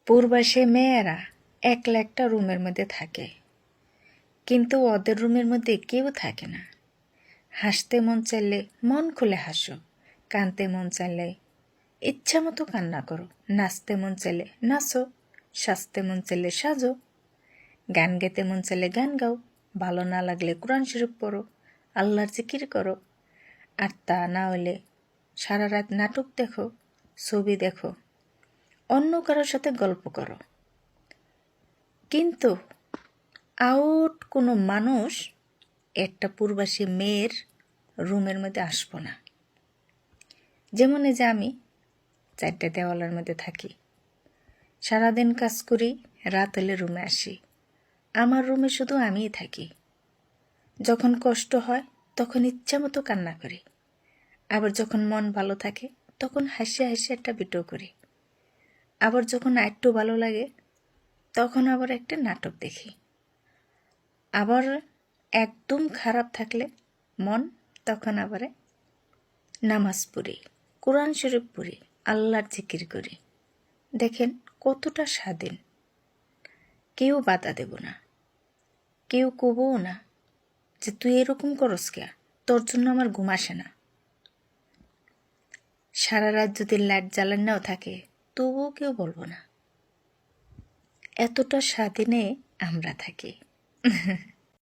পূর্বাসে মেয়েরা একলা একটা রুমের মধ্যে থাকে, কিন্তু ওদের রুমের মধ্যে কেউ থাকে না। হাসতে মন চাইলে মন খুলে হাসো, কাঁদতে মন চাইলে ইচ্ছা মতো কান্না করো, নাচতে মন চাইলে নাচো, সাজতে মন চাইলে সাজো, গান গেতে মন চাইলে গান গাও, ভালো না লাগলে কোরআন শরীফ পড়ো, আল্লাহর জিকির করো। আর তা না হলে সারা রাত নাটক দেখো, ছবি দেখো, অন্য কারোর সাথে গল্প করো। কিন্তু আউট কোনো মানুষ একটা পূর্বাসী মেয়ের রুমের মধ্যে আসবো না। যেমন এই যে আমি 4টা দেওয়ালের মধ্যে থাকি, সারাদিন কাজ করি, রাত হলে রুমে আসি। আমার রুমে শুধু আমিই থাকি। যখন কষ্ট হয় তখন ইচ্ছা মতো কান্না করি, আবার যখন মন ভালো থাকে তখন হাসি হাসি একটা ভিডিও করি, আবার যখন একটু ভালো লাগে তখন আবার একটা নাটক দেখি, আবার একদম খারাপ থাকলে মন তখন আবার নামাজ পড়ি, কোরআন শরীফ পড়ি, আল্লাহর জিকির করি। দেখেন কতটা স্বাধীন। কেউ বাধা দেব না, কেউ কবও না যে তুই এরকম করস কে, তোর জন্য আমার ঘুম আসে না। সারা রাত যদি লাইট জ্বালানোও থাকে তবুও কেউ বলবো না। এতটা স্বাধীনে আমরা থাকি।